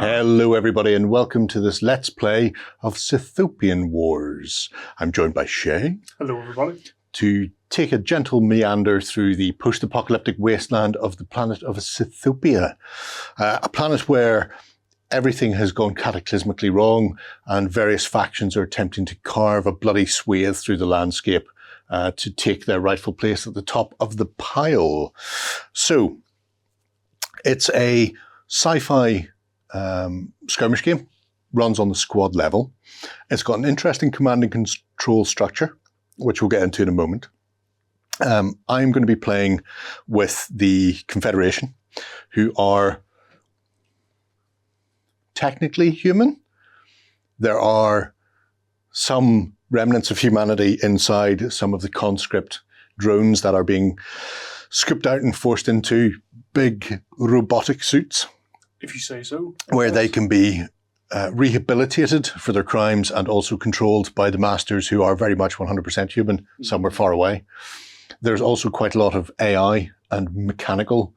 Hello everybody and welcome to this Let's Play of Sythopian Wars. I'm joined by Shay. Hello everybody. To take a gentle meander through the post-apocalyptic wasteland of the planet of Sythopia. A planet where everything has gone cataclysmically wrong and various factions are attempting to carve a bloody swathe through the landscape to take their rightful place at the top of the pile. So, it's a sci-fi skirmish game, runs on the squad level. It's got an interesting command and control structure, which we'll get into in a moment. I'm going to be playing with the Confederation, who are technically human. There are some remnants of humanity inside some of the conscript drones that are being scooped out and forced into big robotic suits. If you say so. Where they can be rehabilitated for their crimes and also controlled by the masters who are very much 100% human, somewhere far away. There's also quite a lot of AI and mechanical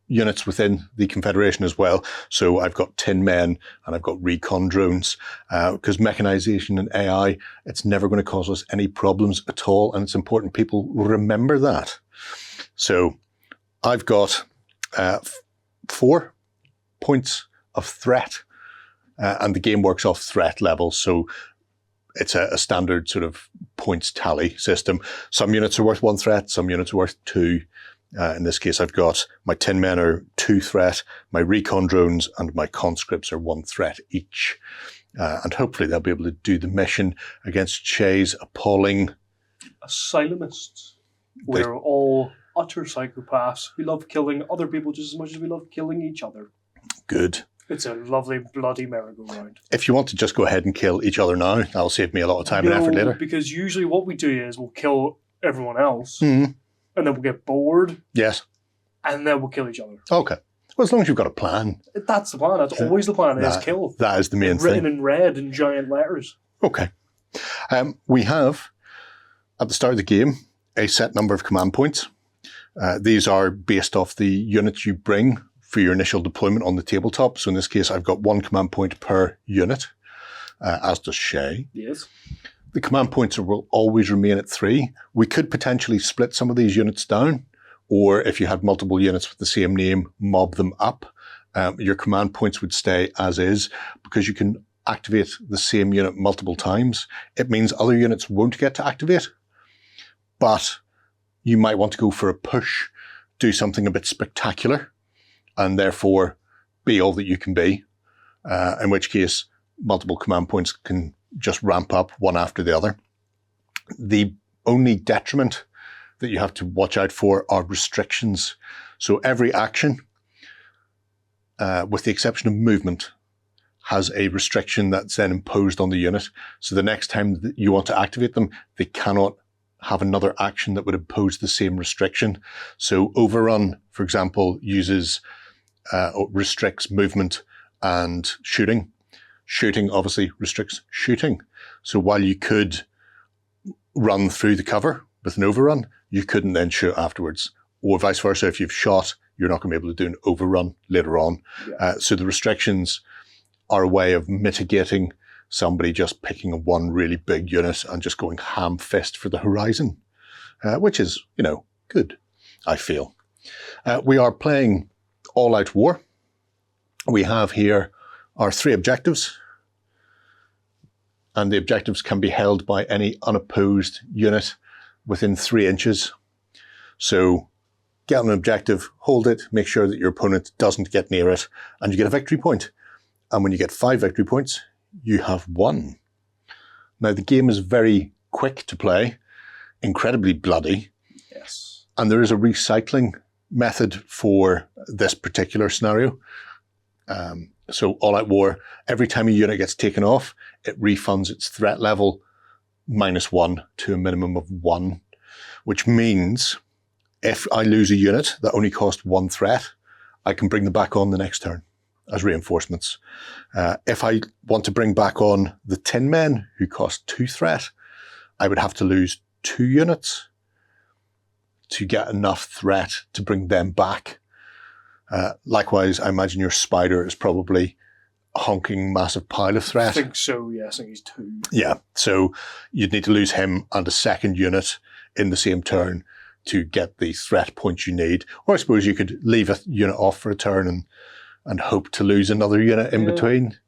units within the Confederation as well. So I've got tin men and I've got recon drones because mechanization and AI, it's never going to cause us any problems at all. And it's important people remember that. So I've got 4 points of threat, and the game works off threat levels. So it's a standard sort of points tally system. Some units are worth 1 threat, some units are worth 2. In this case, I've got my tin men are 2 threat, my recon drones and my conscripts are 1 threat each. And hopefully they'll be able to do the mission against Shay's appalling Asylumists. We're all utter psychopaths who love killing other people just as much as we love killing each other. Good. It's a lovely bloody merry-go-round. If you want to just go ahead and kill each other now, that'll save me a lot of time and effort later. Because usually what we do is we'll kill everyone else, and then we'll get bored. Yes. And then we'll kill each other. Okay. Well, as long as you've got a plan. That's the plan. That's always the plan, is kill. That is the main thing. Written in red in giant letters. Okay. We have, at the start of the game, a set number of command points. These are based off the units you bring for your initial deployment on the tabletop. So in this case, I've got 1 command point per unit, as does Shay. Yes. The command points will always remain at 3. We could potentially split some of these units down, or if you had multiple units with the same name, mob them up. Your command points would stay as is, because you can activate the same unit multiple times. It means other units won't get to activate, but you might want to go for a push, do something a bit spectacular, and therefore be all that you can be, in which case multiple command points can just ramp up one after the other. The only detriment that you have to watch out for are restrictions. So every action, with the exception of movement, has a restriction that's then imposed on the unit. So the next time that you want to activate them, they cannot have another action that would impose the same restriction. So Overrun, for example, restricts movement and shooting. Shooting obviously restricts shooting. So while you could run through the cover with an overrun, you couldn't then shoot afterwards. Or vice versa, if you've shot, you're not going to be able to do an overrun later on. Yeah. So the restrictions are a way of mitigating somebody just picking one really big unit and just going ham fist for the horizon, which is, good, I feel. We are playing all-out war. We have here our 3 objectives, and the objectives can be held by any unopposed unit within 3 inches. So get an objective, hold it, make sure that your opponent doesn't get near it, and you get a victory point. And when you get 5 victory points, you have won. Now, the game is very quick to play, incredibly bloody. Yes. And there is a recycling method for this particular scenario. So all-out war, every time a unit gets taken off, it refunds its threat level -1 to a minimum of 1, which means if I lose a unit that only cost 1 threat, I can bring them back on the next turn as reinforcements. If I want to bring back on the tin men who cost 2 threat, I would have to lose 2 units to get enough threat to bring them back. Likewise, I imagine your spider is probably a honking massive pile of I threat. think so, yes. I think he's 2. Yeah, so you'd need to lose him and a second unit in the same turn to get the threat points you need. Or I suppose you could leave a unit off for a turn and hope to lose another unit in between.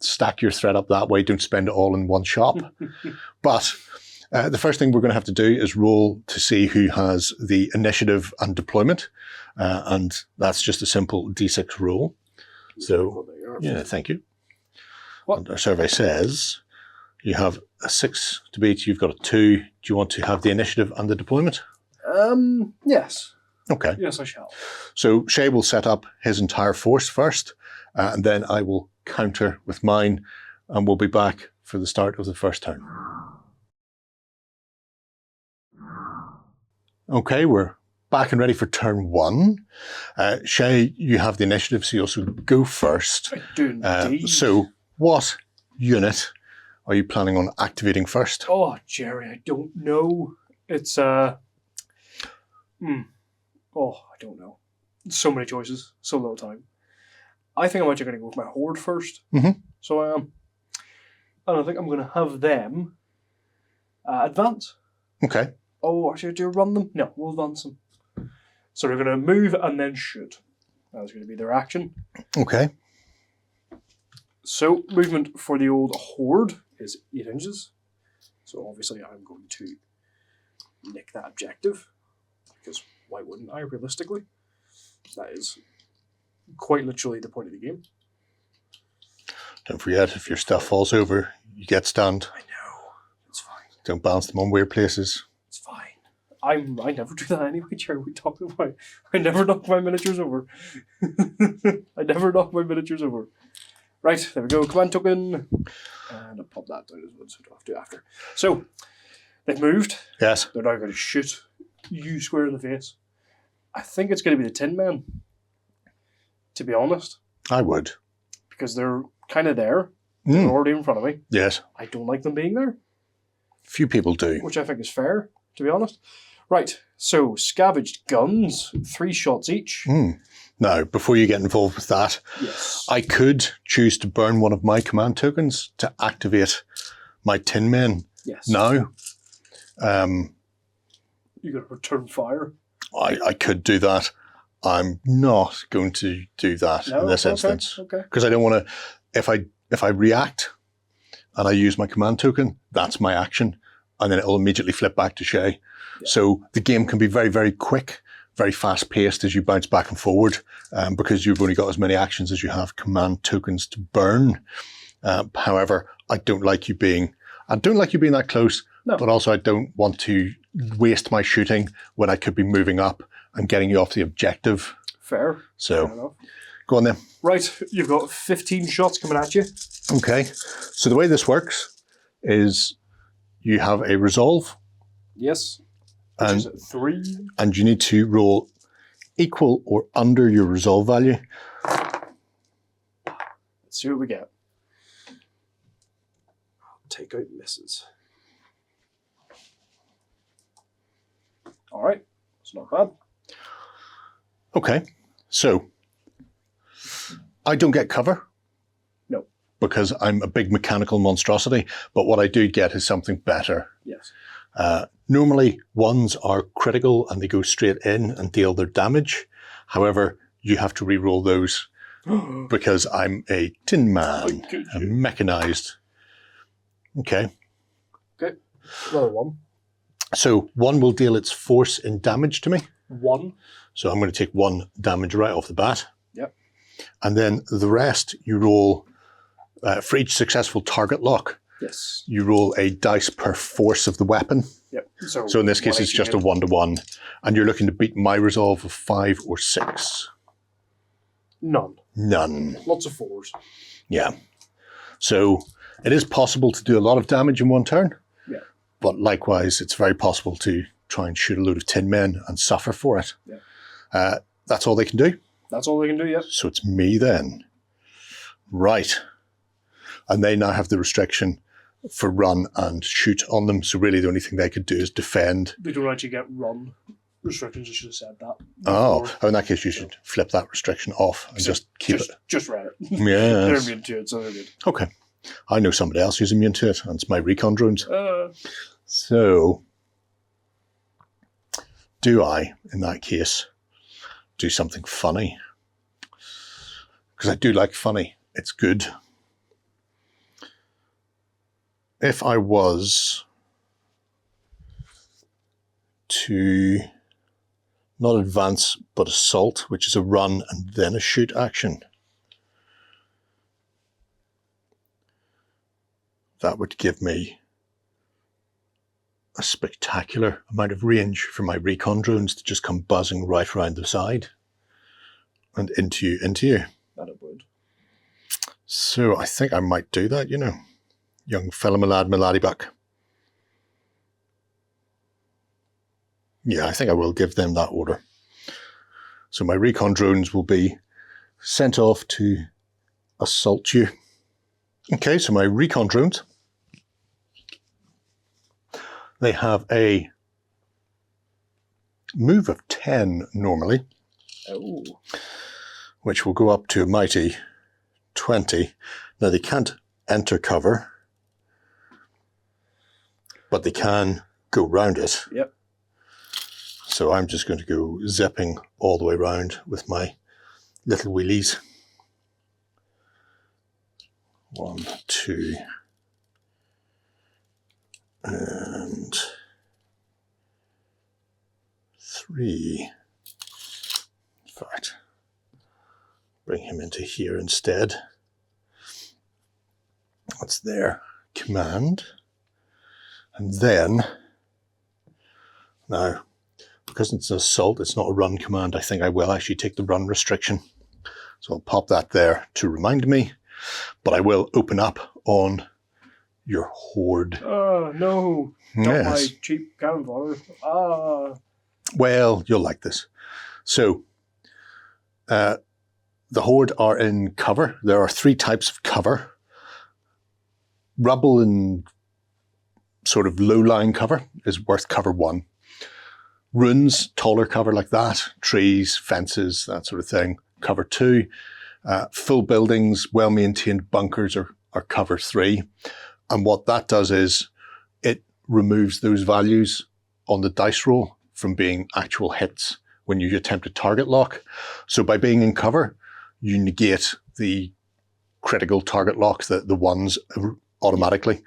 Stack your threat up that way. Don't spend it all in one shop. But the first thing we're going to have to do is roll to see who has the initiative and deployment. And that's just a simple D6 roll. So, yeah, thank you. What? And our survey says you have a 6 to beat. You've got a 2. Do you want to have the initiative and the deployment? Yes. Okay. Yes, I shall. So Shay will set up his entire force first, and then I will counter with mine, and we'll be back for the start of the first turn. Okay, we're back and ready for turn 1. Shay, you have the initiative, so you also go first. I do indeed. So what unit are you planning on activating first? Oh, Gerry, I don't know. It's, I don't know. So many choices, so little time. I think I'm actually going to go with my horde first. Mm-hmm. So I am. And I think I'm going to have them advance. Okay. Oh, actually, do you run them? No, we'll advance them. So they're going to move and then shoot. That's going to be their action. Okay. So movement for the old horde is 8 inches. So obviously I'm going to nick that objective. Because why wouldn't I, realistically? That is quite literally the point of the game. Don't forget, if your stuff falls over, you get stunned. I know. It's fine. Don't bounce them on weird places. It's fine. I never do that anyway, Gerry. We talked about I never knock my miniatures over. I never knock my miniatures over. Right, there we go. Command token. And I'll pop that down as well, so I don't have to after. So, they've moved. Yes. They're now going to shoot you square in the face. I think it's going to be the Tin Men, to be honest. I would. Because they're kind of there. They're already in front of me. Yes. I don't like them being there. Few people do. Which I think is fair, to be honest. Right, so scavenged guns, 3 shots each. Now, before you get involved with that, Yes. I could choose to burn one of my command tokens to activate my Tin Men. Yes. Now, You got to return fire. I could do that. I'm not going to do that in this instance. Okay. Because I don't want to, if I react and I use my command token, that's my action. And then it'll immediately flip back to Shay. Yeah. So the game can be very, very quick, very fast paced as you bounce back and forward, because you've only got as many actions as you have command tokens to burn. However, I don't like you being that close, but also I don't want to waste my shooting when I could be moving up and getting you off the objective. Fair. So, Fair enough. Go on then. Right, you've got 15 shots coming at you. Okay. So the way this works is you have a resolve. Yes. Which is 3. And you need to roll equal or under your resolve value. Let's see what we get. Take out misses. All right. It's not bad. Okay. So I don't get cover. No. Because I'm a big mechanical monstrosity. But what I do get is something better. Yes. Normally, 1s are critical and they go straight in and deal their damage. However, you have to re-roll those because I'm a Tin Man, a mechanized. Okay. Okay. Another 1. So 1 will deal its force in damage to me. 1. So I'm going to take 1 damage right off the bat. Yep. And then the rest you roll for each successful target lock. Yes. You roll a dice per force of the weapon. Yep. So in this case, it's just a 1-to-1. And you're looking to beat my resolve of 5 or 6. None. Lots of 4s. Yeah. So it is possible to do a lot of damage in one turn. Yeah. But likewise, it's very possible to try and shoot a load of Tin Men and suffer for it. Yeah. That's all they can do. That's all they can do, yeah. So it's me then. Right. And they now have the restriction for run and shoot on them. So really the only thing they could do is defend. They don't actually get run. restrictions. You should have said that. Oh, before. in that case, you should flip that restriction off and just keep it. Just read it. Yes. They're immune to it, so they're good. Okay. I know somebody else who's immune to it, and it's my recon drones. So, do I, in that case, do something funny? Because I do like funny. It's good. If I was to not advance, but assault, which is a run and then a shoot action, that would give me a spectacular amount of range for my recon drones to just come buzzing right around the side and into you. That it would. So I think I might do that, Young fella, my laddie-buck. Yeah, I think I will give them that order. So my recon drones will be sent off to assault you. Okay, so my recon drones, they have a move of 10 normally, which will go up to a mighty 20. Now they can't enter cover, but they can go round it. Yep. So I'm just going to go zipping all the way around with my little wheelies. 1, 2, and 3. In fact, bring him into here instead. That's their command. And then, now, because it's an assault, it's not a run command, I think I will actually take the run restriction. So I'll pop that there to remind me. But I will open up on your horde. Oh, no. Not Yes. my cheap cannon fodder. Well, you'll like this. So, the horde are in cover. There are 3 types of cover. Rubble and sort of low-lying cover is worth cover 1. Ruins, taller cover like that, trees, fences, that sort of thing, cover 2. Full buildings, well-maintained bunkers are cover 3. And what that does is it removes those values on the dice roll from being actual hits when you attempt a target lock. So by being in cover, you negate the critical target lock, the ones automatically.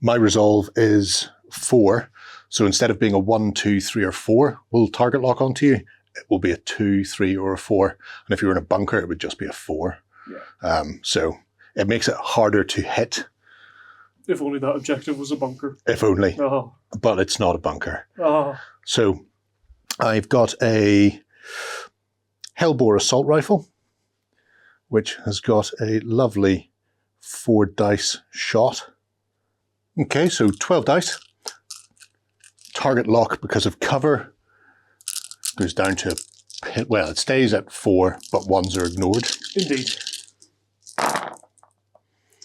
My resolve is 4. So instead of being a 1, 2, 3, or 4 will target lock onto you, it will be a 2, 3, or a 4. And if you're in a bunker, it would just be a 4. Yeah. So it makes it harder to hit. If only that objective was a bunker. If only. Oh. But it's not a bunker. Oh. So I've got a Hellbore assault rifle, which has got a lovely 4 dice shot. Okay, so 12 dice. Target lock because of cover goes down to, well, it stays at 4, but 1s are ignored. Indeed.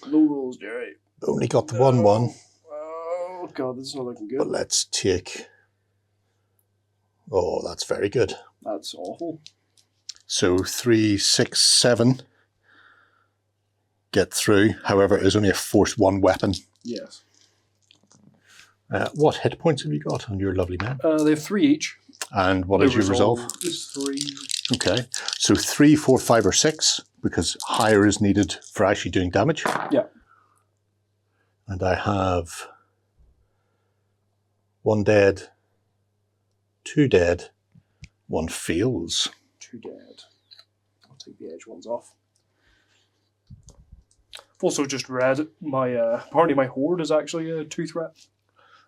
Low rolls, Gerry. Only got the 1-1. Oh, God, this is not looking good. But let's take... Oh, that's very good. That's awful. So 3, 6, 7 get through. However, it is only a force 1 weapon. Yes. What hit points have you got on your lovely man? They have 3 each. And what is your resolve? Is 3. Okay. So 3, 4, 5, or 6, because higher is needed for actually doing damage. Yeah. And I have 1 dead, 2 dead, 1 fails. 2 dead. I'll take the edge ones off. I've also just read my apparently my horde is actually a 2 threat.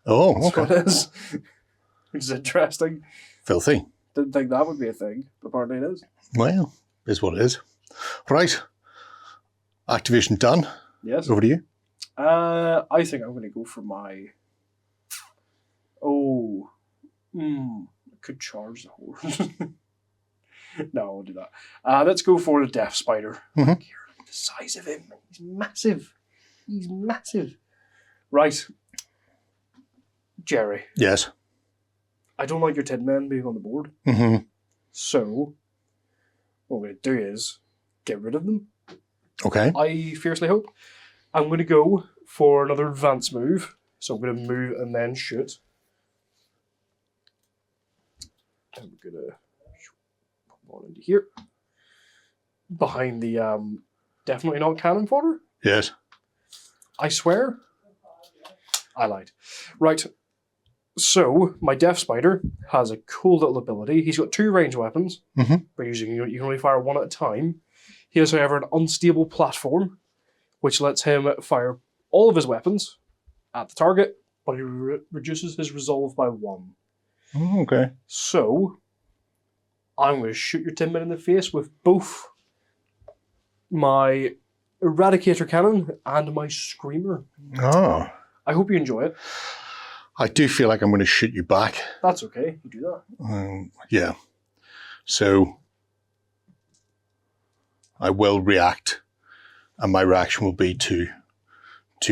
Oh, That's okay. what it is. Which is interesting. Filthy. Didn't think that would be a thing, but apparently it is. Well, is what it is. Right. Activation done. Yes. Over to you. I think I'm going to go for my... I could charge the horde. No, I won't do that. Let's go for the Death Spider. Mhm. Look the size of him. He's massive. He's massive. Right. Gerry, Yes. I don't like your Tin Men being on the board. Mm-hmm. So, what I'm going to do is get rid of them. Okay. I fiercely hope. I'm going to go for another advance move. So I'm going to move and then shoot. And we're going to put one into here. Behind the definitely not cannon fodder. Yes. I swear. I lied. Right. So, my Death Spider has a cool little ability. He's got 2 ranged weapons. Mm-hmm. By using you can only fire one at a time. He has, however, an unstable platform, which lets him fire all of his weapons at the target, but he reduces his resolve by 1. Oh, okay. So, I'm going to shoot your Tin Men in the face with both my Eradicator Cannon and my Screamer. Oh. I hope you enjoy it. I do feel like I'm going to shoot you back. That's okay. You do that. Yeah. So I will react, and my reaction will be to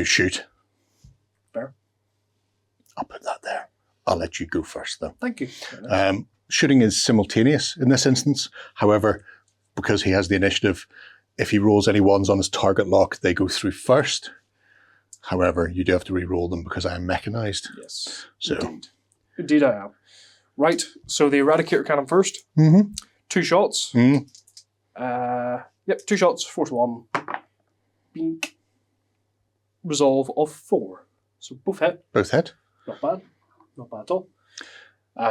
shoot. Fair. I'll put that there. I'll let you go first, though. Thank you. Shooting is simultaneous in this instance. However, because he has the initiative, if he rolls any ones on his target lock, they go through first. However, you do have to re-roll them because I am mechanized. Yes. So. Indeed I am. Right, so the Eradicator Cannon first. Mm-hmm. 2 shots. Mm-hmm. Yep, 2 shots, 4 to 1. Bink. Resolve of 4. So both hit. Both hit. Not bad. Not bad at all.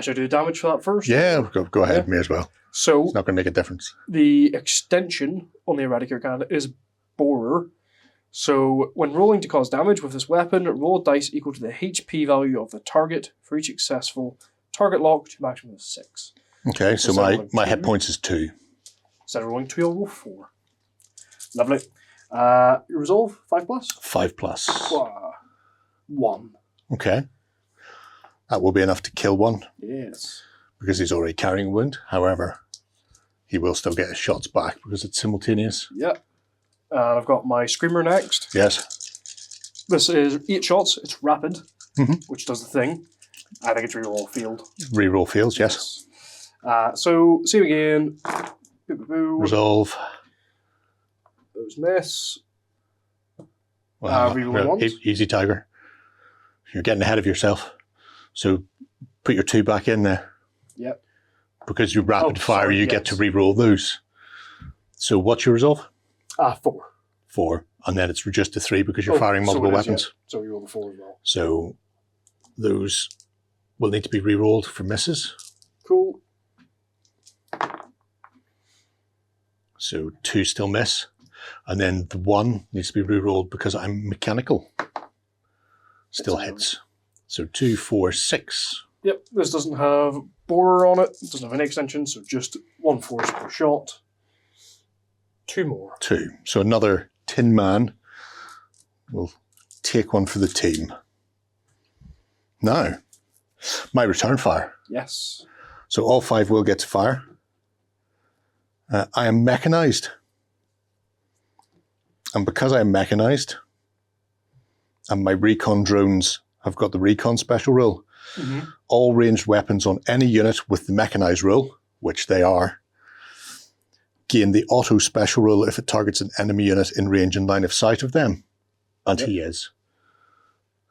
Should I do damage for that first? Yeah, go ahead, Yeah. me as well. So, It's not going to make a difference. the extension on the Eradicator Cannon is Borer. So, when rolling to cause damage with this weapon, roll a dice equal to the HP value of the target for each successful target lock to a maximum of 6. Okay, so my hit points is 2. Instead of rolling 2, I'll roll 4. Lovely. Your resolve, 5 plus? 5 plus. 1. Okay. That will be enough to kill one Yes. because he's already carrying a wound. However, he will still get his shots back because it's simultaneous. Yep. I've got my Screamer next. Yes. This is 8 shots. It's rapid, Mhm. which does the thing. I think it's reroll field. Reroll fields, yes. So, same again. Boo, boo, boo. Resolve. Those miss. Wow. Reroll ones. Easy, Tiger. You're getting ahead of yourself. So put your 2 back in there. Yep. Because you rapid fire, sorry, you get to reroll those. So what's your resolve? 4. 4. And then it's reduced to 3 because you're firing multiple it is, weapons. yeah. So you roll the 4 as well. So those will need to be rerolled for misses. Cool. So 2 still miss. And then the 1 needs to be rerolled because I'm mechanical. Still hits. So 2, 4, 6. Yep, this doesn't have borer on it. It doesn't have any extension, so just 1 force per shot. 2 more. 2. So another Tin Man will take one for the team. Now, my return fire. Yes. So all 5 will get to fire. I am mechanized. And because I am mechanized, and my recon drones have got the recon special rule, all ranged weapons on any unit with the mechanized rule, which they are, gain the auto special rule if it targets an enemy unit in range and line of sight of them. And he is.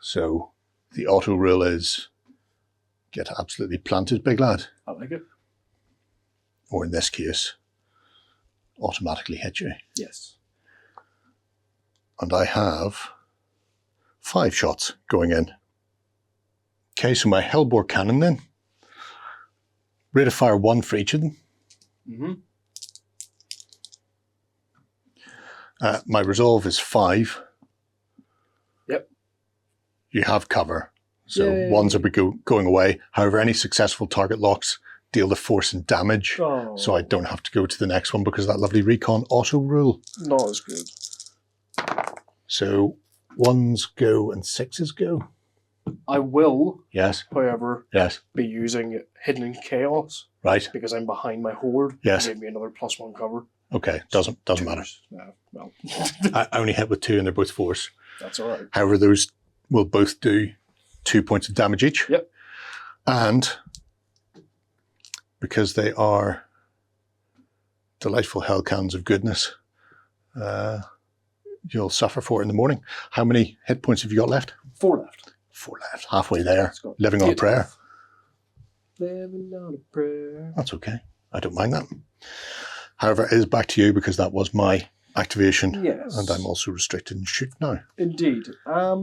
So the auto rule is get absolutely planted, big lad. I like it. Or in this case, automatically hit you. Yes. And I have 5 shots going in. Okay, so my Hellbore cannon then. Rate of fire 1 for each of them. My resolve is 5. Yep. You have cover. So Yay. 1s are going away. However, any successful target locks deal the force and damage. Oh, So I don't have to go to the next one because of that lovely recon auto rule. not as good. So 1s go and 6s go. I will, Yes, however, yes, be using Hidden in Chaos right. because I'm behind my horde. Yes. It gave me another +1 cover. Okay, doesn't matter. No, well, I only hit with 2 and they're both 4s. that's all right. However, those will both do 2 points of damage each. Yep. And because they are delightful hellcans of goodness, you'll suffer for it in the morning. How many hit points have you got left? 4 left. 4 left. Halfway there. Got Living on a 8 prayer. left. Living on a prayer. That's okay. I don't mind that. However, it is back to you because that was my activation. Yes. And I'm also restricted in shoot now. Indeed. I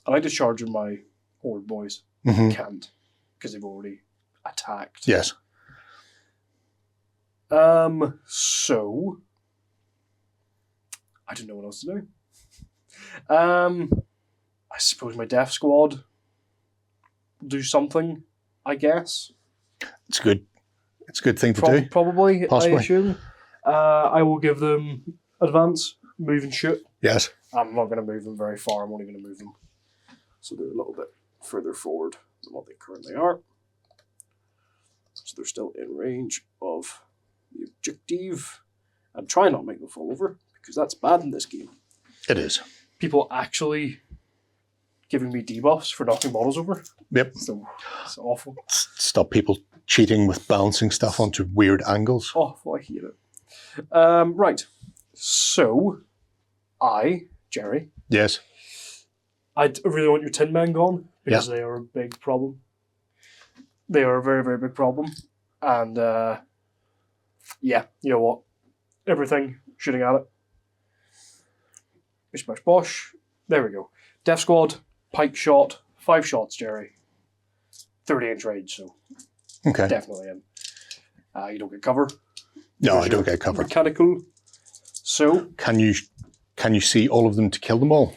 like to charge in my horde boys. Mm-hmm. Can't, because they've already attacked. Yes. So I don't know what else to do. I suppose my death squad will do something, I guess. It's good. It's a good thing to do. Probably, Possibly. I assume. I will give them advance, move and shoot. Yes. I'm not going to move them very far. I'm only going to move them so they're a little bit further forward than what they currently are. So they're still in range of the objective. And try not to make them fall over, because that's bad in this game. It is. People actually giving me debuffs for knocking models over. Yep. So it's awful. Stop people cheating with balancing stuff onto weird angles. Awful, I hate it. Right. So, Gerry, Yes. I really want your Tin Men gone, because Yeah. they are a big problem. They are a very, very big problem. And, yeah, you know what? Everything shooting at it. Bish bash bosh. There we go. Death Squad, pike shot, 5 shots, Gerry. 30-inch range, so Okay. definitely in. You don't get cover. No, because I don't you're get cover. Mechanical. So, Can you see all of them to kill them all?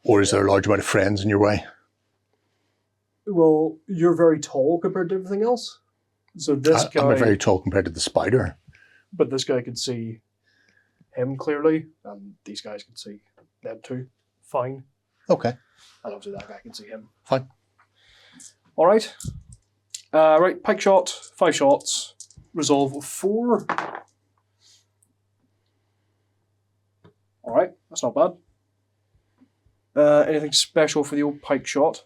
Or is there a large amount of friends in your way? well, you're very tall compared to everything else. So this guy, I'm very tall compared to the spider. but this guy can see him clearly, and these guys can see them too. Fine. Okay. And obviously that guy can see him. Fine. All right. Right, pike shot, 5 shots, resolve of 4. All right, that's not bad. Anything special for the old pike shot?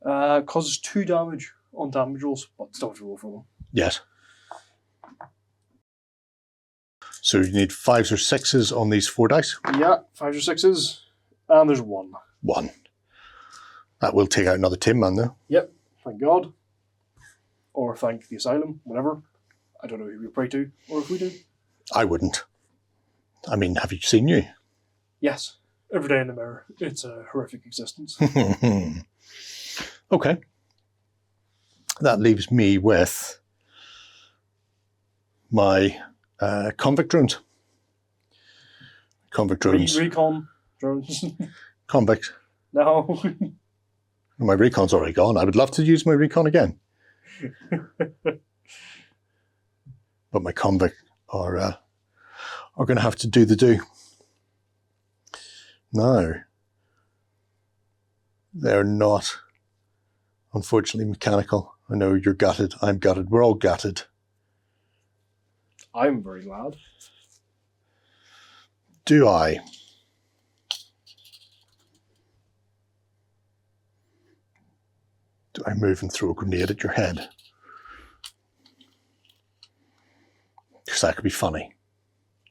Causes 2 damage on damage rolls, but still have to roll for them. Yes. So you need 5s or 6s on these 4 dice. Yeah, 5s or 6s, and there's 1. 1. That will take out another Tin Man though. Yep, thank God. Or thank the Asylum, whatever. I don't know who we pray to, or if we do. I wouldn't. I mean, have you seen you? Yes, every day in the mirror. It's a horrific existence. Okay. That leaves me with my convict drones. Convict drones. Recon drones. Convict. No. My recon's already gone. I would love to use my recon again. But my convict are going to have to do the do. No. They're not, unfortunately, mechanical. I know you're gutted. I'm gutted. We're all gutted. I'm very glad. Do I? Do I move and throw a grenade at your head? Because that could be funny.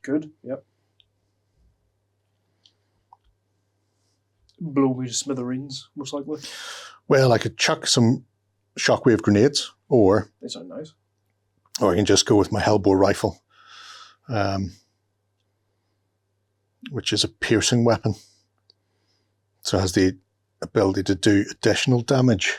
Good, yep. Blow me to smithereens, most likely. Well, I could chuck some shockwave grenades, or They sound nice. I can just go with my Hellbore rifle, which is a piercing weapon. So it has the ability to do additional damage.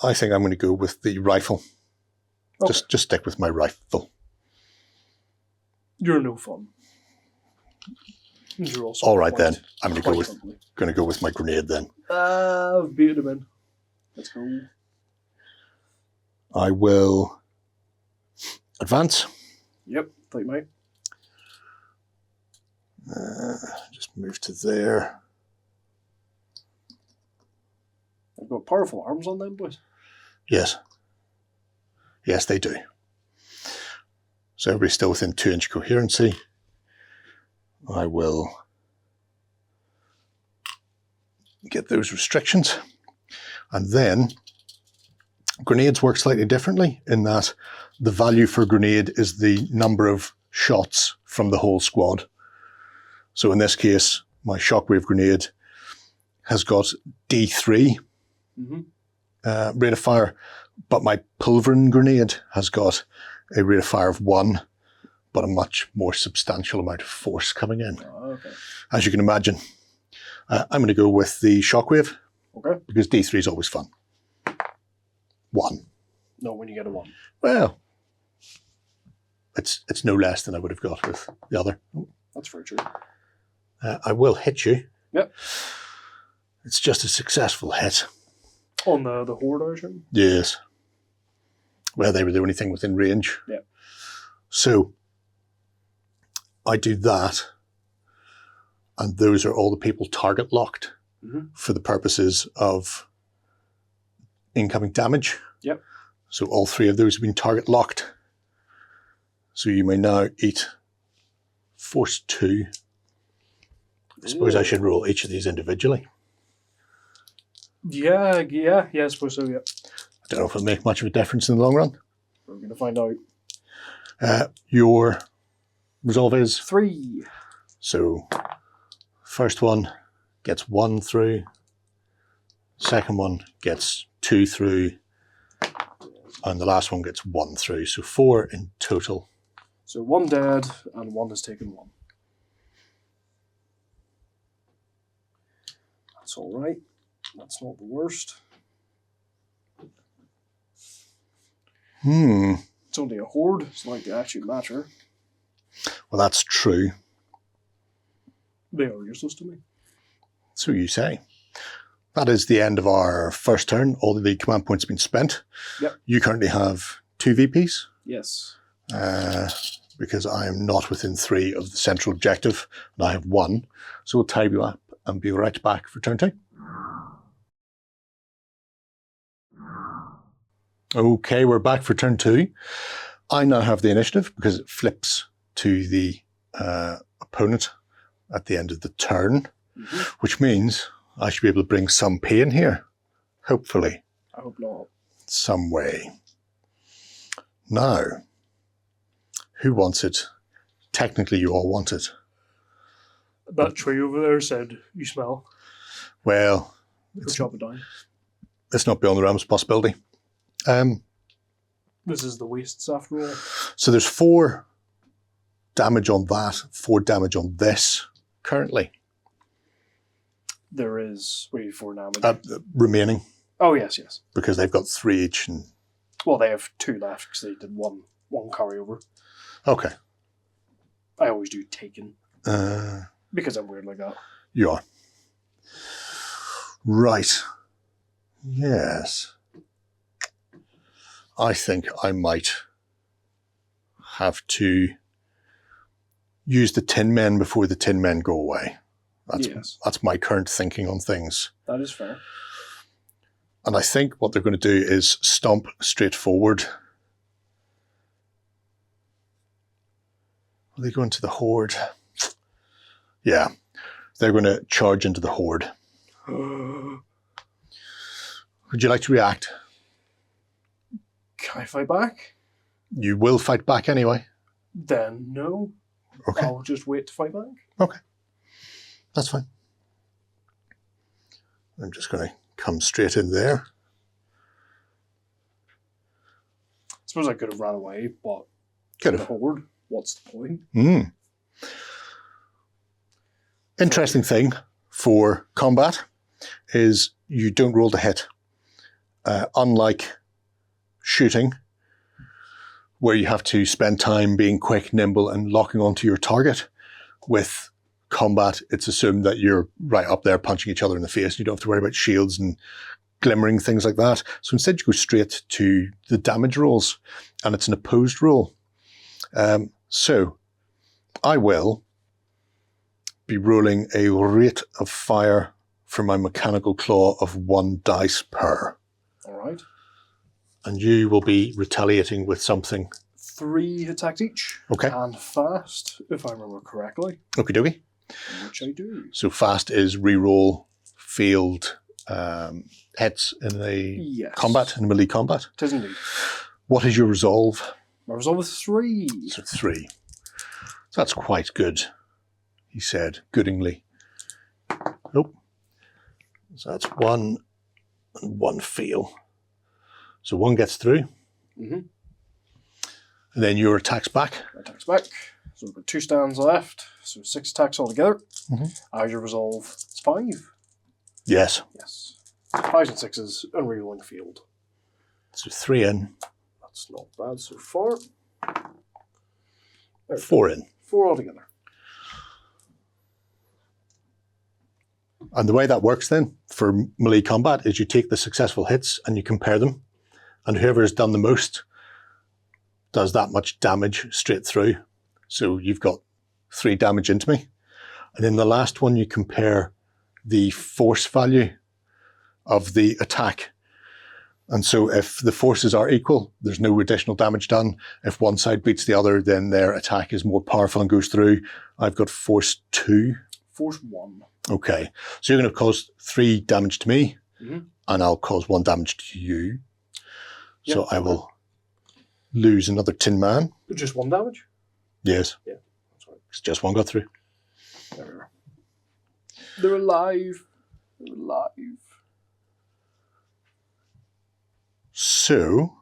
I think I'm going to go with the rifle. Okay. Just stick with my rifle. You're no fun. You're also All right quite- then. I'm going quite to ugly. go with my grenade then. I've beaten him in. Let's go. I will advance. Yep, thank you, mate. Just move to there. I've got powerful arms on them, boys. Yes. Yes, they do. So everybody's still within 2-inch coherency. I will get those restrictions. And then grenades work slightly differently in that the value for grenade is the number of shots from the whole squad. So in this case, my shockwave grenade has got D3 rate of fire, but my pulverin grenade has got a rate of fire of 1, but a much more substantial amount of force coming in. Oh, okay. As you can imagine, I'm going to go with the shockwave. Okay. Because D3 is always fun. 1. No, when you get a 1. Well, it's no less than I would have got with the other. That's very true. I will hit you. Yep. It's just a successful hit. On the horde, I assume? Yes. Well, they were the only thing within range. Yeah. So I do that, and those are all the people target locked for the purposes of incoming damage. Yep. So all 3 of those have been target locked. So you may now eat force 2. I suppose I should roll each of these individually. Yeah, I suppose so, yeah. I don't know if it'll make much of a difference in the long run. We're going to find out. Your resolve is 3. So first one gets 1 through, second one gets 2 through, and the last one gets 1 through. So 4 in total. So 1 dead and 1 has taken 1. That's all right. That's not the worst. It's only a horde. It's like they actually matter. Well, that's true. They are useless to me. So you say. That is the end of our first turn. All of the command points have been spent. Yep. You currently have 2 VPs. Yes. Because I am not within 3 of the central objective, and I have 1. So we'll tie you up and be right back for turn 2. Okay, we're back for turn 2. I now have the initiative because it flips to the opponent at the end of the turn, which means I should be able to bring some pain here, hopefully. I hope not. Some way. Now, who wants it? Technically, you all want it. That tree over there said, you smell. Well, Go chop it down. it's not beyond the realms of possibility. This is the wastes after all. So there's 4 damage on that, 4 damage on this currently. There is 4 damage. Remaining, Oh, yes. because they've got 3 each. And Well, they have 2 left because they did one carryover. okay. I always do taken because I'm weird like that. You are. Right. Yes. I think I might have to use the Tin Men before the Tin Men go away. That's my current thinking on things. That is fair. And I think what they're going to do is stomp straight forward. Are they going to the horde? Yeah. They're going to charge into the horde. Would you like to react? Can I fight back? You will fight back anyway. Then no. Okay. I'll just wait to fight back. Okay. That's fine. I'm just going to come straight in there. I suppose I could have ran away, but Could the have. horde, what's the point? Interesting thing for combat is you don't roll to hit. Unlike shooting, where you have to spend time being quick, nimble, and locking onto your target, with combat, it's assumed that you're right up there punching each other in the face. You don't have to worry about shields and glimmering, things like that. So instead you go straight to the damage rolls, and it's an opposed roll. So I will be rolling a rate of fire for my mechanical claw of 1 dice per. All right. And you will be retaliating with something 3 attacks each. Okay. And fast, if I remember correctly. Okie dokie. Which I do. So fast is reroll field hits in the combat, in melee combat. It is indeed. What is your resolve? My resolve is 3. So 3. So that's quite good, he said, goodingly. Nope. So that's 1 and 1 fail. So 1 gets through. Mm-hmm. And then your attacks back. Attacks back. So we've got 2 stands left. So 6 attacks altogether. Mm-hmm. Your resolve is 5. Yes. Yes. 5s and 6s, unrolling field. So 3 in. That's not bad so far. 4 in. 4 altogether. And the way that works then for melee combat is you take the successful hits and you compare them. And whoever has done the most does that much damage straight through. So you've got 3 damage into me. And then the last one, you compare the force value of the attack. And so if the forces are equal, there's no additional damage done. If one side beats the other, then their attack is more powerful and goes through. I've got force 2. Force 1. Okay. So you're going to cause 3 damage to me, mm-hmm. and I'll cause 1 damage to you. Yep. So I will lose another Tin Man. Just 1 damage? Yes. Yeah, that's right. It's just 1 got through. There we are. They're alive. They're alive. So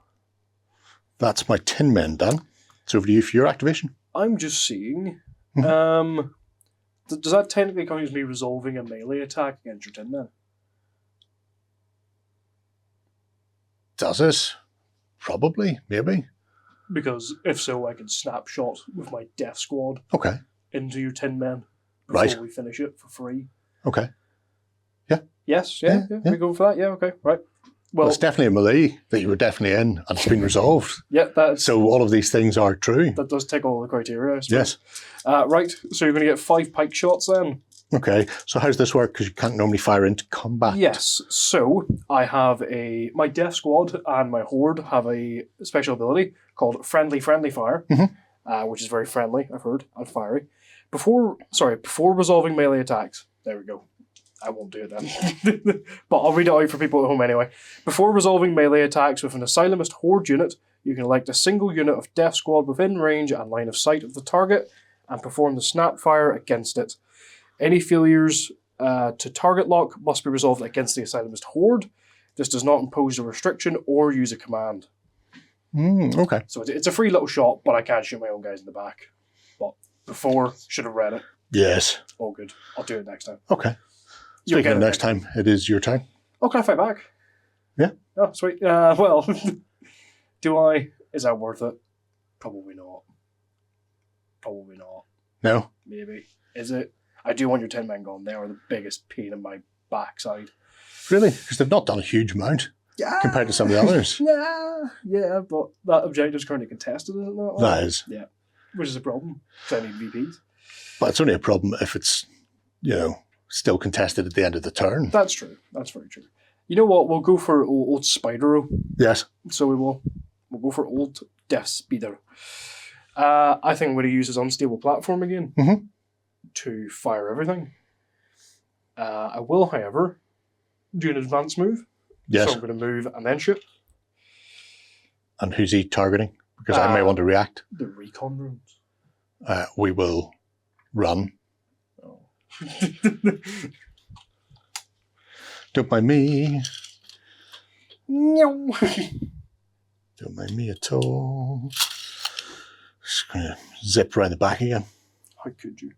that's my Tin Men done. It's over to you for your activation. I'm just seeing. Mm-hmm. Does that technically count as me resolving a melee attack against your Tin Men? Does it? Probably, maybe. Because if so, I can snapshot with my Death Squad Okay. into your Tin Men before Right. we finish it for free. Okay. Yeah. Yes, yeah. We go for that? Yeah, okay, right. Well, it's definitely a melee that you were definitely in, and it's been resolved. Yeah, that's... So all of these things are true. That does tick all the criteria, I suppose. Yes. Right, so you're going to get 5 pike shots then. Okay, so how does this work? Because you can't normally fire into combat. Yes, so I have my Death Squad and my Horde have a special ability called Friendly Fire, mm-hmm. Which is very friendly, I've heard, and fiery. Before resolving melee attacks, there we go. I won't do it then. But I'll read it out for people at home anyway. Before resolving melee attacks with an Asylumist Horde unit, you can elect a single unit of Death Squad within range and line of sight of the target and perform the snap fire against it. Any failures to target lock must be resolved against the Asylumist Horde. This does not impose a restriction or use a command. Okay. So it's a free little shot, but I can't shoot my own guys in the back. But before, should have read it. Yes. All good. I'll do it next time. Okay. Speaking of next time, it is your turn. Oh, can I fight back? Yeah. Oh, sweet. Well, do I? Is that worth it? Probably not. Probably not. No? Maybe. Is it? I do want your 10 men gone. They are the biggest pain in my backside. Really? Because they've not done a huge amount compared to some of the others. Yeah, but that objective's currently contested, is it not? That is. Yeah. Which is a problem. Because I need VPs. But it's only a problem if it's, still contested at the end of the turn. That's true. That's very true. You know what? We'll go for old Spidero. Yes. So we will. We'll go for old Death Speeder. I think I'm going to use his unstable platform again to fire everything. I will, however, do an advanced move. Yes. So I'm going to move and then shoot. And who's he targeting? Because I may want to react. The recon drones. We will run. Oh. Don't mind me. No. Don't mind me at all. Just going to zip around the back again. How could you?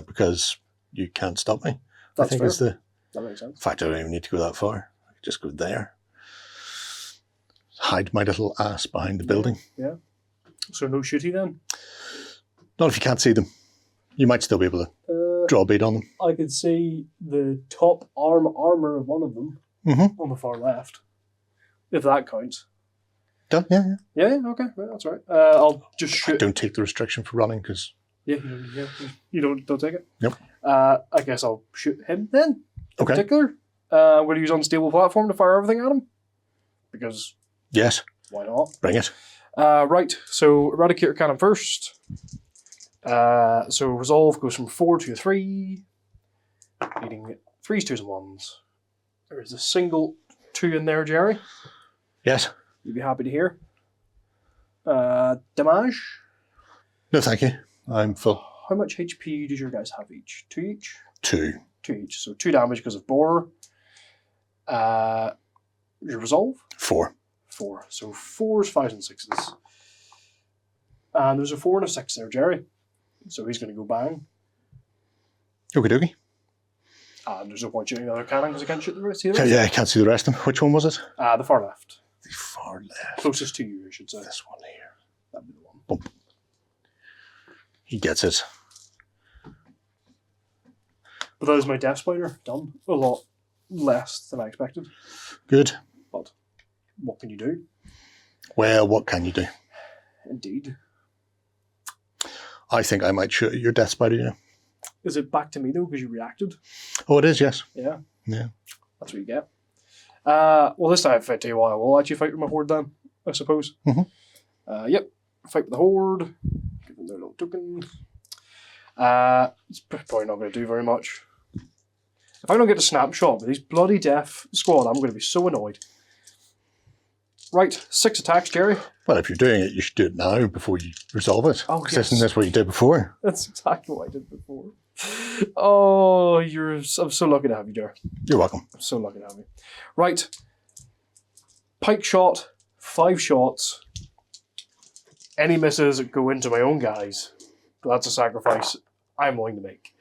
Because you can't stop me. That's I think fair. it's the... That makes sense. In fact, I don't even need to go that far. I could just go there. Hide my little ass behind the building. Yeah. So no shooty then? Not if you can't see them. You might still be able to draw a bead on them. I could see the top armor of one of them on the far left, if that counts. Done? Yeah. Yeah, okay, right, that's right. I'll just shoot. I don't take the restriction for running because... Yeah, you don't take it? Nope. I guess I'll shoot him then, in Okay. particular. I'm going to use unstable platform to fire everything at him. Because... Yes. Why not? Bring it. Right, so Eradicator Cannon first. So Resolve goes from 4 to a 3, needing 3s, 2s, and 1s. There is a single 2 in there, Gerry. Yes. You'd be happy to hear. Damage. No, thank you. I'm full. How much HP does your guys have each? 2 each? 2. 2 each. So 2 damage because of Boar. Your Resolve? 4. 4. So 4s, 5s, and 6s. And there's a 4 and a 6 there, Gerry. So he's going to go bang. Okie dokie. And there's no point shooting the other cannon because I can't shoot the rest. Yeah, I can't see the rest of them. Which one was it? The far left. The far left. Closest to you, I should say. This one here. That'd be the one. Bump. He gets it. But that is my Death Spider done. A lot less than I expected. Good. But what can you do? Well, what can you do? Indeed. I think I might shoot your Death Spider, you know. Is it back to me though because you reacted? Oh, it is, yes. Yeah. Yeah. That's what you get. Well, this time, if I tell you what, I will actually fight with my Horde then, I suppose. Mm-hmm. Yep. Fight with the Horde. Give them their little token. It's probably not going to do very much. If I don't get a snapshot with these bloody death squad, I'm going to be so annoyed. Right, 6 attacks, Gerry. Well, if you're doing it, you should do it now before you resolve it. Oh, 'Cause yes. Isn't this what you did before? That's exactly what I did before. Oh, I'm so lucky to have you, Gerry. You're welcome. I'm so lucky to have you. Right. Pike shot, 5 shots. Any misses go into my own guys. That's a sacrifice I'm willing to make.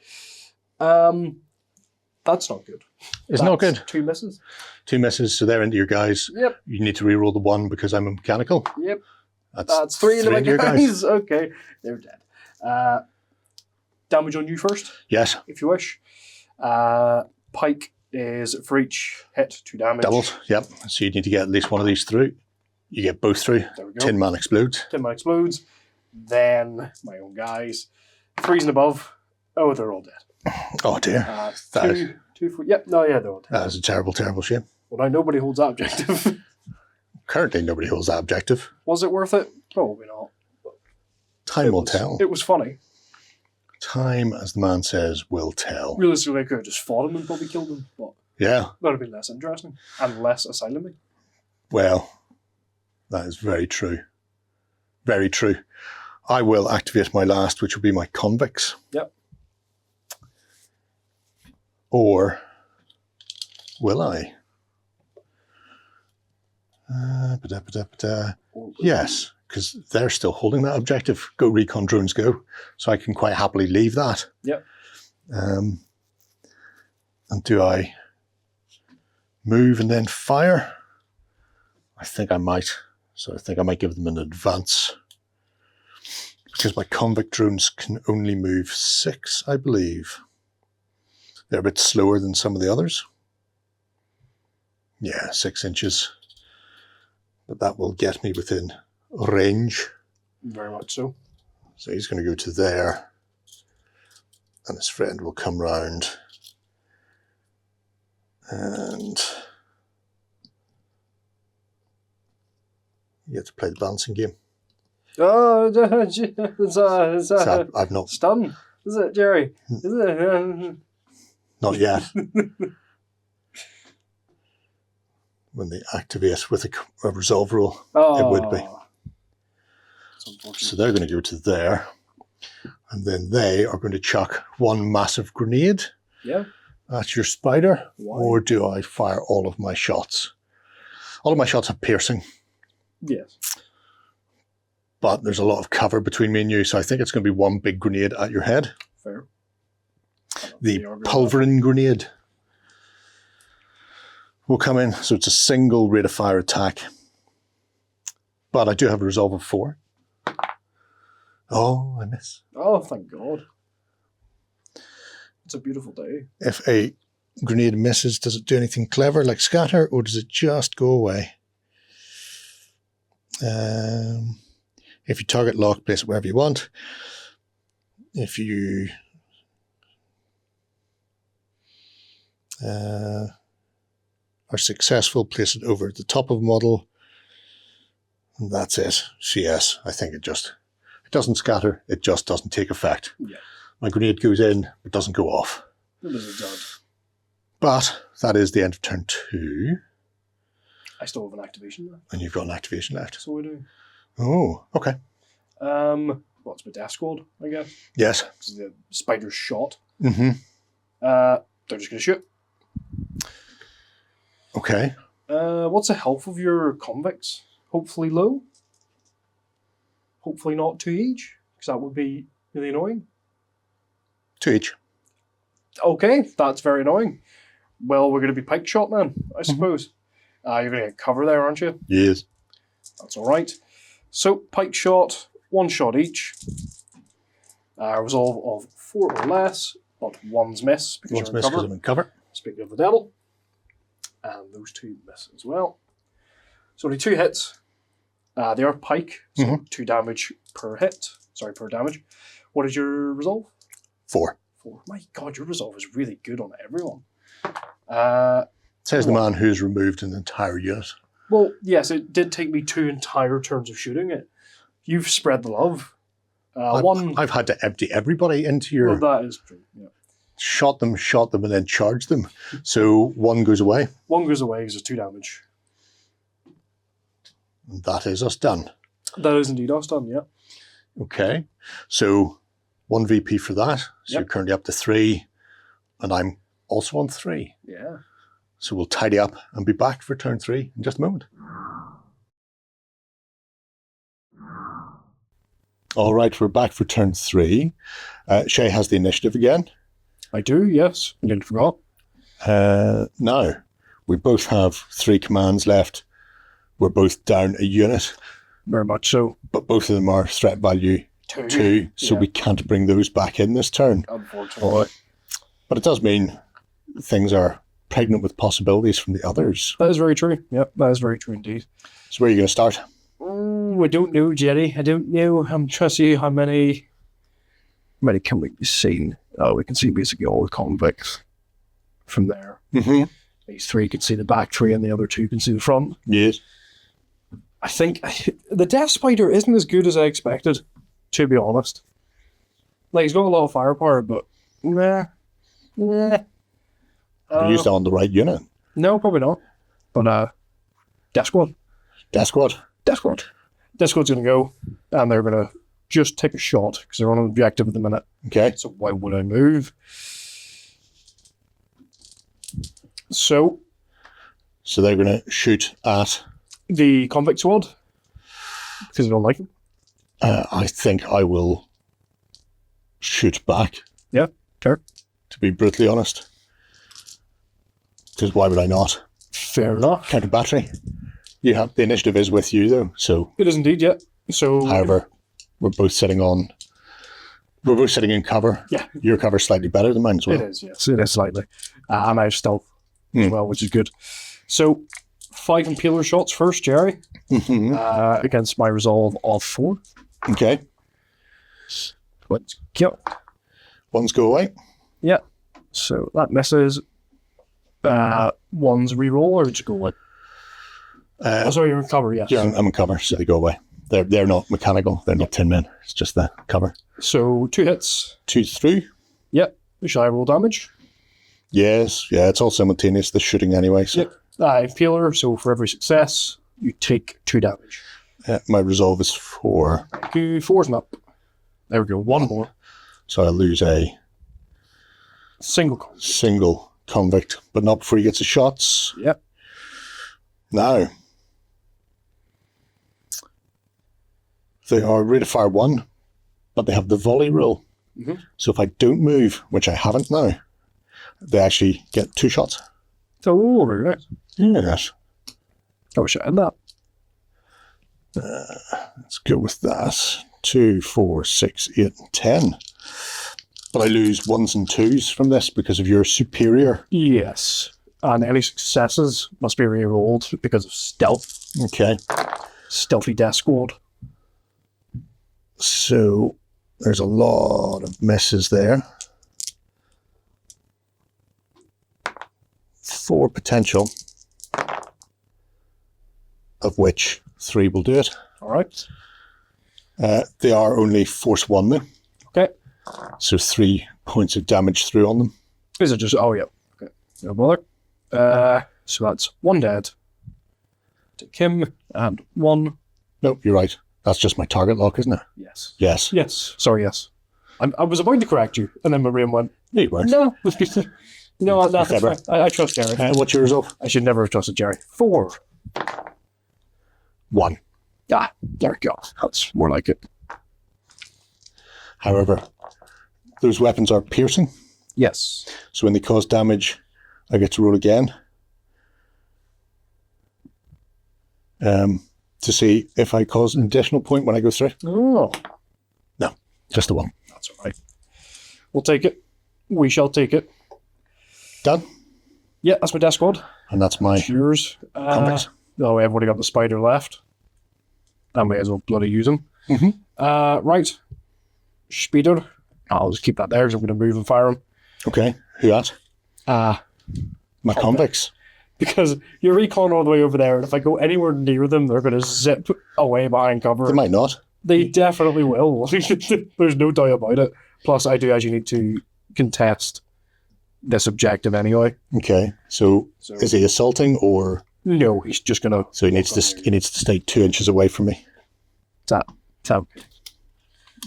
That's not good. It's not good. 2 misses. 2 misses, so they're into your guys. Yep. You need to reroll the 1 because I'm a mechanical. Yep. That's 3 into my your guys. Okay. They're dead. Damage on you first, Yes. if you wish. Pike is for each hit 2 damage. Doubles. Yep. So you need to get at least one of these through. You get both through. There we go. Tin Man explodes. Tin Man explodes. Then my own guys. 3s and above. Oh, they're all dead. Oh dear. That is- 2, 4. Yep. No, yeah, they're all dead. That is a terrible, terrible shame. Well, now nobody holds that objective. Currently, nobody holds that objective. Was it worth it? Probably not. Time will tell. It was funny. Time, as the man says, will tell. Realistically, I could have just fought him and probably killed him, but Yeah. that would have been less interesting and less Asylumists. Well, that is very true. Very true. I will activate my last, which will be my convicts. Yep. Or will I? Yes, because they're still holding that objective. Go recon drones, go. So I can quite happily leave that. Yep. And do I move and then fire? I think I might. So I think I might give them an advance. Because my convict drones can only move 6, I believe. They're a bit slower than some of the others. Yeah, 6 inches. But that will get me within range. Very much so. So he's going to go to there. And his friend will come round. And you get to play the balancing game. Oh, So I've not, stun. Is it, Gerry? Is it? not yet. When they activate with a resolve roll, it would be. So they're going to go to there. And then they are going to chuck one massive grenade at your spider. Why? Or do I fire all of my shots? All of my shots have piercing. Yes. But there's a lot of cover between me and you, so I think it's going to be one big grenade at your head. Fair. The pulverin grenade will come in, so it's a single rate of fire attack. But I do have a resolve of 4. Oh, I miss. Oh, thank God. It's a beautiful day. If a grenade misses, does it do anything clever like scatter, or does it just go away? If you target lock, place it wherever you want. If you are successful, place it over the top of a model. And that's it. CS. I think it doesn't scatter. It just doesn't take effect. Yeah. My grenade goes in, but doesn't go off. It is a dud. But that is the end of turn 2. I still have an activation left. And you've got an activation left. So we do. Oh, okay. Well, it's my death squad, I guess. Yes. Because the spider's shot. Mm-hmm. They're just going to shoot. Okay. What's the health of your convicts? Hopefully low. Hopefully not 2 each, because that would be really annoying. 2 each. Okay, that's very annoying. Well, we're going to be pike shot then, I suppose. You're going to get cover there, aren't you? Yes. That's all right. So, pike shot, 1 shot each. Resolve of 4 or less, but 1's miss because One's you're in missed cover. because I'm in cover. Speaking of the devil. And those 2 miss as well. So only 2 hits. They are pike, so 2 damage per hit. Sorry, per damage. What is your resolve? 4. 4. My God, your resolve is really good on everyone. Says the man who's removed an entire unit. Well, yes, it did take me 2 entire turns of shooting it. You've spread the love. I've had to empty everybody into your... Well, that is true, yeah. Shot them, and then charged them. So 1 goes away. 1 goes away because it's 2 damage. And that is us done. That is indeed us done, yeah. Okay. So 1 VP for that. So you're currently up to 3. And I'm also on 3. Yeah. So we'll tidy up and be back for turn 3 in just a moment. All right, we're back for turn 3. Shay has the initiative again. I do, yes. I didn't forget. Now, we both have 3 commands left. We're both down a unit. Very much so. But both of them are threat value 2, so we can't bring those back in this turn. Unfortunately. But it does mean things are pregnant with possibilities from the others. That is very true. Yep, that is very true indeed. So where are you going to start? I don't know, Gerry. I don't know. I'm trying to see how many can we be seen. Oh, we can see basically all the convicts from there. Mm-hmm. These 3 can see the back 3 and the other 2 can see the front. Yes. I think the Death Spider isn't as good as I expected, to be honest. Like, he's got a lot of firepower, but nah. Are you still on the right unit? No, probably not. But Death Squad. Death Squad? Death Squad. Death Squad's going to go, and they're going to just take a shot, because they're on an objective at the minute. Okay. So why would I move? So they're going to shoot at... the convict squad, because I don't like him. I think I will shoot back. Yeah, fair. To be brutally honest. Because why would I not? Fair enough. Counter battery. You have the initiative is with you though, so. It is indeed, yeah. So. However, we're both sitting in cover. Yeah. Your cover's slightly better than mine as well. It is, yes. It is slightly. And I have stealth as well, which is good. So, 5 impaler shots first, Gerry. Mm-hmm. Against my resolve of 4. Okay. Let's kill. 1's go away. Yeah. So that misses. 1's reroll, or just go away? Sorry, you're in cover, yes. Yeah, I'm in cover, so they go away. They're not mechanical. They're not tin men. It's just the cover. So 2 hits. 2's through. Yep. Shall I roll damage? Yes. Yeah, it's all simultaneous, the shooting anyway. So. Yep. Impaler, so for every success, you take 2 damage. My resolve is 4. Thank you. 4's not. There we go. 1 more. So I lose a single convict, but not before he gets his shots. Yep. Now, they are rate of fire 1, but they have the volley rule. Mm-hmm. So if I don't move, which I haven't now, they actually get 2 shots. Oh, very nice. Yes. I wish I had that. Let's go with that. 2, 4, 6, 8, 10. But I lose 1s and 2s from this because of your superior. Yes. And any successes must be re-rolled because of stealth. Okay. Stealthy Death Squad. So there's a lot of misses there. 4 potential, of which 3 will do it. All right. They are only force 1 though. Okay. So 3 points of damage through on them. Is it just... Oh, yeah. Okay. No bother. So that's 1 dead. Take him, and 1. No, you're right. That's just my target lock, isn't it? Yes. Yes. Yes. Sorry, yes. I was about to correct you, and then my brain went, No, you weren't. no. No, that's fine. I trust Gerry. What's your result? I should never have trusted Gerry. 4. 1. Ah, there we go. That's more like it. However, those weapons are piercing. Yes. So when they cause damage, I get to roll again. To see if I cause an additional point when I go through. Oh. No, just the 1. That's all right. We'll take it. We shall take it. Done. Yeah, that's my death squad. And that's my Yours. convicts. Oh, I've only got the spider left. I may as well bloody use him. Mm-hmm. Right. Speeder. I'll just keep that there because I'm going to move and fire him. Okay, who at? My convicts. Because you're recon all the way over there, and if I go anywhere near them, they're going to zip away behind cover. They might not. They definitely will. There's no doubt about it. Plus, I do actually need to contest this objective anyway. Okay, so is he assaulting or? No, he's just going to... So he needs to stay 2 inches away from me. Tap.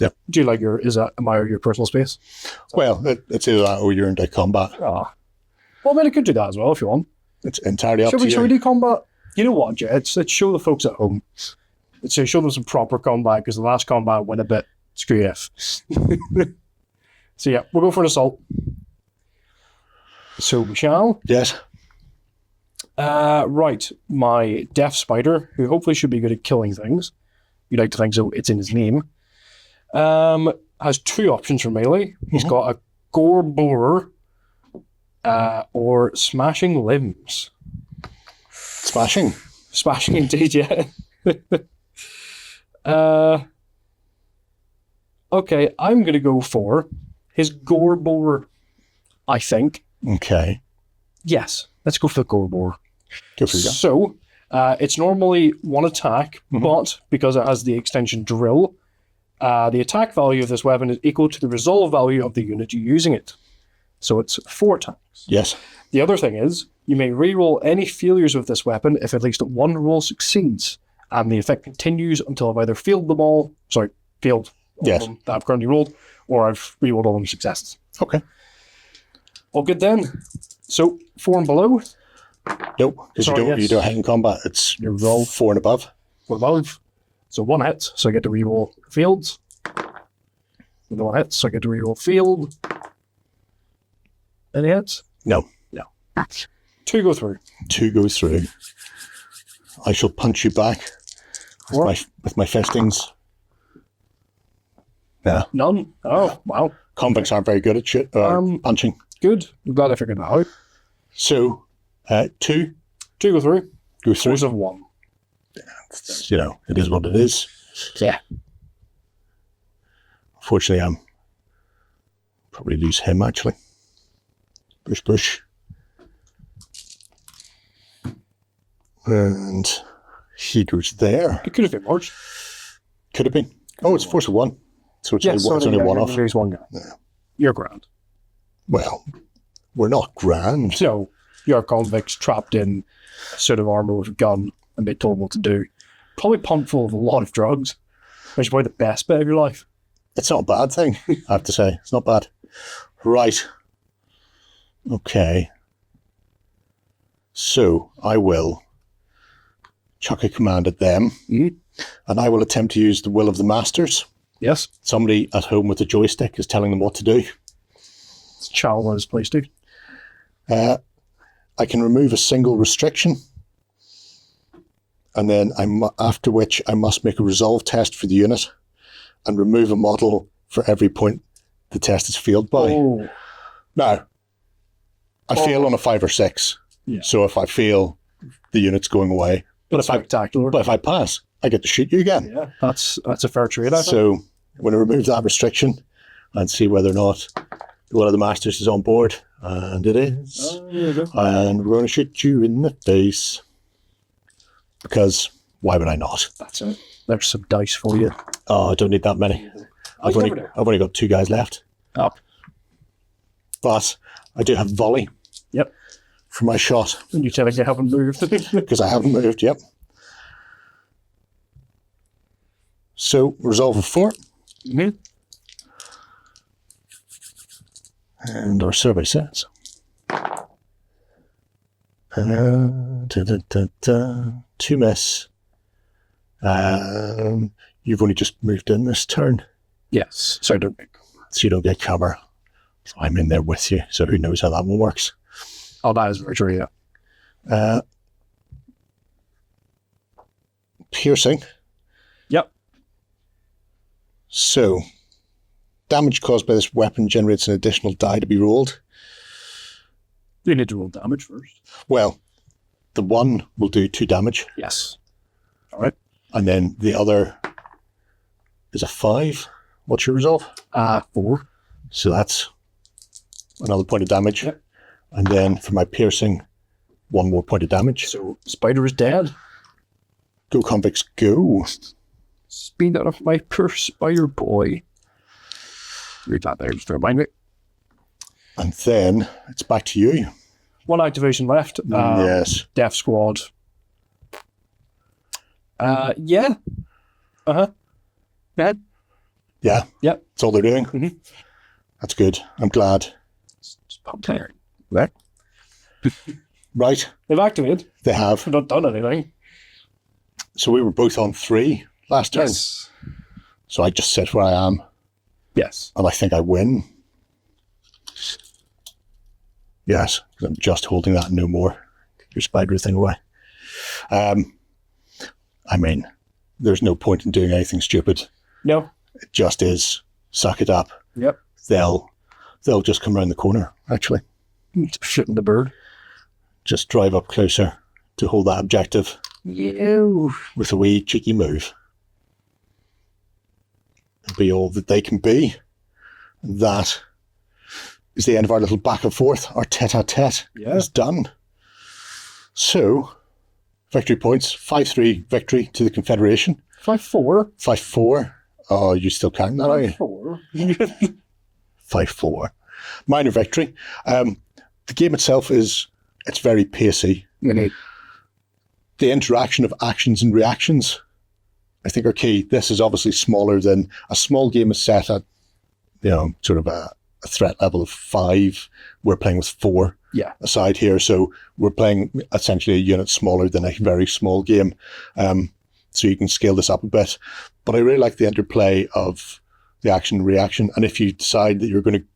Yep. Do you like am I your personal space? Well, it's either that or you're into combat. Ah. Well, I mean, I could do that as well if you want. It's entirely up to you. Shall we do combat? You know what, Jay? Let's show the folks at home. Let's show them some proper combat, because the last combat went a bit screw F. So yeah, we'll go for an assault. So we shall. Yes. Right, my deaf spider, who hopefully should be good at killing things. You'd like to think so, it's in his name. Has 2 options for melee. He's got a gore borer or smashing limbs. Smashing indeed, yeah. Okay, I'm going to go for his gore borer, I think. Okay. Yes, let's go for the gore borer. Go for it. So, it's normally 1 attack, but because it has the extension drill, the attack value of this weapon is equal to the resolve value of the unit you're using it. So it's 4 attacks. Yes. The other thing is, you may reroll any failures with this weapon if at least 1 roll succeeds, and the effect continues until I've either failed all of them that I've currently rolled, or I've rerolled all them successes. Okay. All good then. So 4 and below. Nope, because you don't hit in combat. It's your roll 4 and above. 4 above. So 1 hit, so I get to reroll fields. And 1 hit, so I get to reroll field. Any hits? No. 2 go through. 2 goes through. I shall punch you back with my fistings. Yeah. None? Oh, wow. Convicts aren't very good at punching. Good. I'm glad I figured that out. So, 2 2 go through. goes through. Force of 1. It is what it is. Yeah. Unfortunately, I'm probably lose him actually. Push. And he goes there. It could have been worse. Could have been. Oh, it's force of 1. So it's only 1 off. There's 1 guy. Yeah. You're grand. Well, we're not grand. So, you're convicts trapped in a suit of armour with a gun and being told what to do. Probably pumped full of a lot of drugs. Which is probably the best bit of your life. It's not a bad thing, I have to say. It's not bad. Right. Okay. So, I will chuck a command at them, and I will attempt to use the will of the masters. Yes. Somebody at home with a joystick is telling them what to do. It's child on his place, dude. I can remove a single restriction, and then after which I must make a resolve test for the unit and remove a model for every point the test is failed by. Oh. Now, I fail on a 5 or 6. Yeah. So if I fail, the unit's going away. But if I pass, I get to shoot you again. Yeah, that's a fair trade, I think. So I'm going to remove that restriction and see whether or not one of the masters is on board. And it is. There you go. And we're going to shoot you in the face. Because why would I not? That's it. There's some dice for you. Oh, I don't need that many. I've only got 2 guys left. Up. But I do have volley. Yep. For my shot. And you tell us you haven't moved. Because I haven't moved, yep. So, resolve of 4. Mm-hmm. And our survey says. 2 miss. You've only just moved in this turn. Yes. So you don't get cover. So I'm in there with you, so who knows how that one works. Oh, that is very true, yeah. Piercing. Yep. So, damage caused by this weapon generates an additional die to be rolled. You need to roll damage first. Well, the one will do 2 damage. Yes. All right. And then the other is a 5. What's your resolve? 4. So that's another point of damage. Yep. And then for my piercing, 1 more point of damage. So spider is dead. Go convicts, go. Speed out of my poor spider boy. Read that there, just to remind me. And then it's back to you. 1 activation left. Yes. Death Squad. Yeah. Uh-huh. Dead. Yeah. Yep. That's all they're doing. Mm-hmm. That's good. I'm glad. Just pop tired. Right. Right. They've activated. They have. They've not done anything. So we were both on 3 last turn. Yes. So I just sit where I am. Yes. And I think I win. Yes, because I'm just holding that no more. Take your spider thing away. I mean, there's no point in doing anything stupid. No. It just is suck it up. Yep. They'll just come around the corner, actually. Shooting the bird. Just drive up closer to hold that objective. Yeah. With a wee cheeky move. And be all that they can be. And that is the end of our little back and forth. Our tete-a-tete is done. So, victory points. 5-3 victory to the Confederation. 5-4. 5-4. Oh, you still counting that, are you? 4. 5-4. Minor victory. The game itself it's very pacey. Mm-hmm. The interaction of actions and reactions, I think, are key. This is obviously smaller than a small game is set at, sort of a threat level of 5. We're playing with 4 aside here. So we're playing essentially a unit smaller than a very small game. So you can scale this up a bit. But I really like the interplay of the action and reaction. And if you decide that you're going to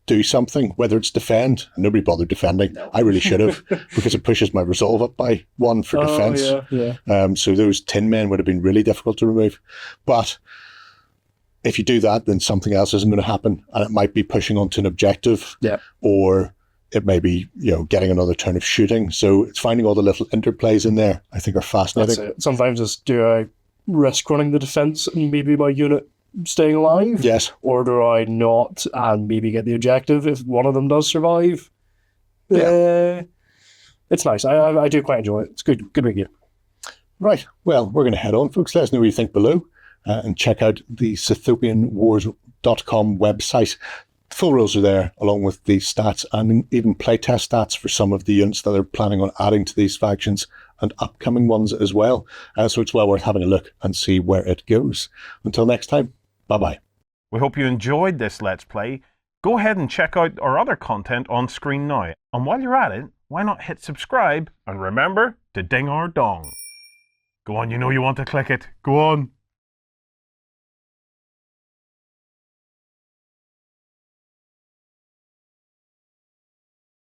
do something, whether it's defend, and nobody bothered defending. No. I really should have, because it pushes my resolve up by 1 for defense. Yeah. So those tin men would have been really difficult to remove. But if you do that, then something else isn't going to happen, and it might be pushing onto an objective, or it may be getting another turn of shooting. So it's finding all the little interplays in there. I think are fascinating. That's it. Sometimes it's, do I risk running the defense and maybe my unit staying alive? Yes. Or do I not and maybe get the objective if one of them does survive? Yeah. It's nice. I do quite enjoy it. It's good big game. Right. Well, we're going to head on, folks. Let us know what you think below, and check out the SythopianWars.com website. The full rules are there, along with the stats and even playtest stats for some of the units that they're planning on adding to these factions and upcoming ones as well. So it's well worth having a look and see where it goes. Until next time, bye-bye. We hope you enjoyed this Let's Play. Go ahead and check out our other content on screen now. And while you're at it, why not hit subscribe and remember to ding our dong. Go on, you know you want to click it. Go on.